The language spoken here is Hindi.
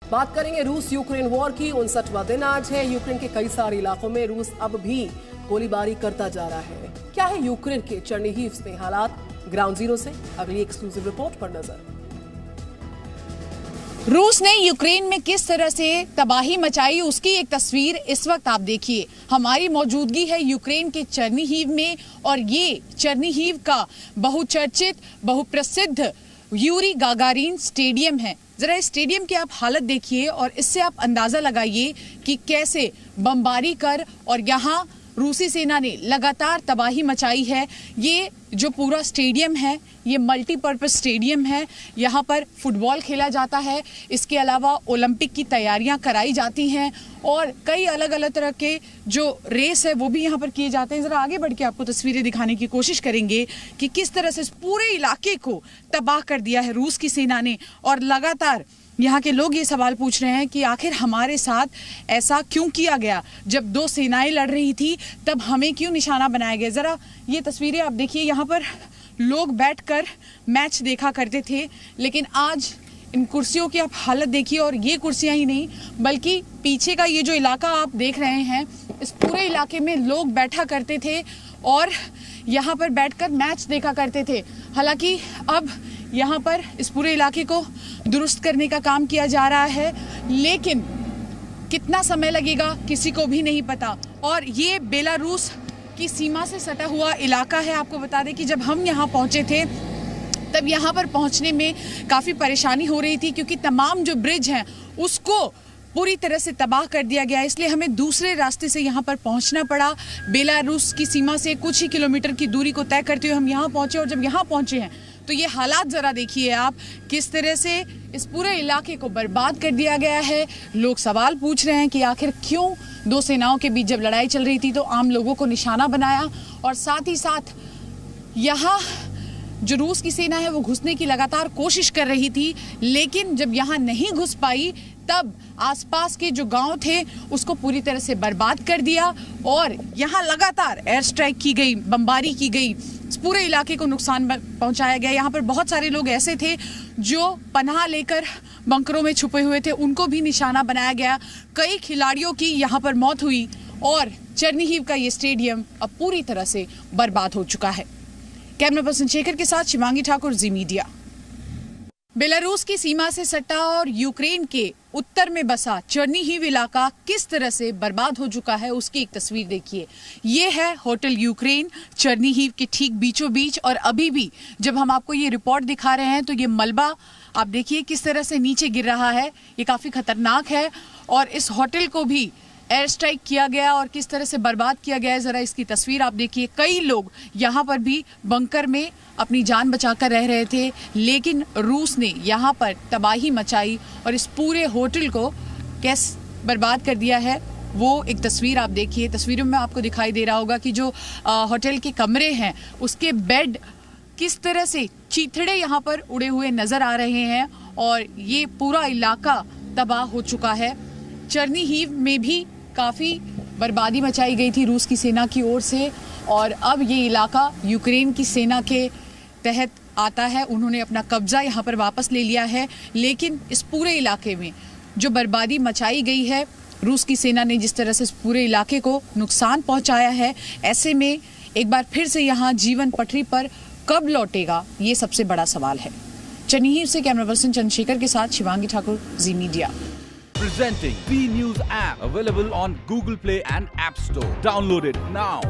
बात करेंगे रूस यूक्रेन वॉर की। 59वां दिन आज है। यूक्रेन के कई सारे इलाकों में रूस अब भी गोलीबारी करता जा रहा है। क्या है यूक्रेन के चर्निहिव में हालात? ग्राउंड जीरो से अगली एक्सक्लूसिव रिपोर्ट पर नजर। रूस ने यूक्रेन में किस तरह से तबाही मचाई, उसकी एक तस्वीर इस वक्त आप देखिए। हमारी मौजूदगी है यूक्रेन के चर्निहिव में और ये चर्निहिव का बहुचर्चित बहुप्रसिद्ध यूरी गागारिन स्टेडियम है। जरा इस स्टेडियम की आप हालत देखिए और इससे आप अंदाजा लगाइए कि कैसे बमबारी कर और यहाँ रूसी सेना ने लगातार तबाही मचाई है। ये जो पूरा स्टेडियम है ये मल्टीपर्पज स्टेडियम है। यहाँ पर फुटबॉल खेला जाता है, इसके अलावा ओलंपिक की तैयारियां कराई जाती हैं और कई अलग अलग तरह के जो रेस है वो भी यहाँ पर किए जाते हैं। ज़रा आगे बढ़ के आपको तस्वीरें दिखाने की कोशिश करेंगे कि किस तरह से इस पूरे इलाके को तबाह कर दिया है रूस की सेना ने। और लगातार यहाँ के लोग ये सवाल पूछ रहे हैं कि आखिर हमारे साथ ऐसा क्यों किया गया? जब दो सेनाएं लड़ रही थी तब हमें क्यों निशाना बनाया गया? ज़रा ये तस्वीरें आप देखिए। यहाँ पर लोग बैठकर मैच देखा करते थे, लेकिन आज इन कुर्सियों की आप हालत देखिए। और ये कुर्सियां ही नहीं बल्कि पीछे का ये जो इलाका आप देख रहे हैं, इस पूरे इलाके में लोग बैठा करते थे और यहाँ पर बैठकर मैच देखा करते थे। हालांकि अब यहाँ पर इस पूरे इलाके को दुरुस्त करने का काम किया जा रहा है, लेकिन कितना समय लगेगा किसी को भी नहीं पता। और ये बेलारूस की सीमा से सटा हुआ इलाका है। आपको बता दें कि जब हम यहाँ पहुँचे थे तब यहाँ पर पहुँचने में काफ़ी परेशानी हो रही थी, क्योंकि तमाम जो ब्रिज हैं उसको पूरी तरह से तबाह कर दिया गया, इसलिए हमें दूसरे रास्ते से यहाँ पर पहुँचना पड़ा। बेलारूस की सीमा से कुछ ही किलोमीटर की दूरी को तय करते हुए हम यहाँ पहुँचे और जब यहाँ पहुँचे हैं तो ये हालात ज़रा देखिए आप, किस तरह से इस पूरे इलाके को बर्बाद कर दिया गया है। लोग सवाल पूछ रहे हैं कि आखिर क्यों दो सेनाओं के बीच जब लड़ाई चल रही थी तो आम लोगों को निशाना बनाया। और साथ ही साथ यहाँ जो रूस की सेना है वो घुसने की लगातार कोशिश कर रही थी, लेकिन जब यहाँ नहीं घुस पाई तब आसपास के जो गांव थे उसको पूरी तरह से बर्बाद कर दिया और यहाँ लगातार एयर स्ट्राइक की गई, बमबारी की गई, इस पूरे इलाके को नुकसान पहुंचाया गया। यहाँ पर बहुत सारे लोग ऐसे थे जो पनाह लेकर बंकरों में छुपे हुए थे, उनको भी निशाना बनाया गया। कई खिलाड़ियों की यहाँ पर मौत हुई और चर्निहिव का ये स्टेडियम अब पूरी तरह से बर्बाद हो चुका है। कैमरा पर्सन शेखर के साथ शिवांगी ठाकुर, जी मीडिया। बेलारूस की सीमा से सटा और यूक्रेन के उत्तर में बसा चर्निहिव इलाका किस तरह से बर्बाद हो चुका है उसकी एक तस्वीर देखिए। ये है होटल यूक्रेन चर्निहिव के ठीक बीचों बीच और अभी भी जब हम आपको ये रिपोर्ट दिखा रहे हैं तो ये मलबा आप देखिए किस तरह से नीचे गिर रहा है। ये काफ़ी खतरनाक है और इस होटल को भी एयर स्ट्राइक किया गया और किस तरह से बर्बाद किया गया है, ज़रा इसकी तस्वीर आप देखिए। कई लोग यहाँ पर भी बंकर में अपनी जान बचाकर रह रहे थे, लेकिन रूस ने यहाँ पर तबाही मचाई और इस पूरे होटल को कैसे बर्बाद कर दिया है वो एक तस्वीर आप देखिए। तस्वीरों में आपको दिखाई दे रहा होगा कि जो होटल के कमरे हैं उसके बेड किस तरह से चीथड़े यहाँ पर उड़े हुए नज़र आ रहे हैं और ये पूरा इलाका तबाह हो चुका है। चर्निहिव में भी काफ़ी बर्बादी मचाई गई थी रूस की सेना की ओर से और अब ये इलाका यूक्रेन की सेना के तहत आता है। उन्होंने अपना कब्जा यहाँ पर वापस ले लिया है, लेकिन इस पूरे इलाके में जो बर्बादी मचाई गई है, रूस की सेना ने जिस तरह से इस पूरे इलाके को नुकसान पहुँचाया है, ऐसे में एक बार फिर से यहाँ जीवन पटरी पर कब लौटेगा ये सबसे बड़ा सवाल है। चर्निहिव से कैमरा पर्सन चंद्रशेखर के साथ शिवांगी ठाकुर, जी media. Presenting B News app, available on Google Play and App Store. Download it now.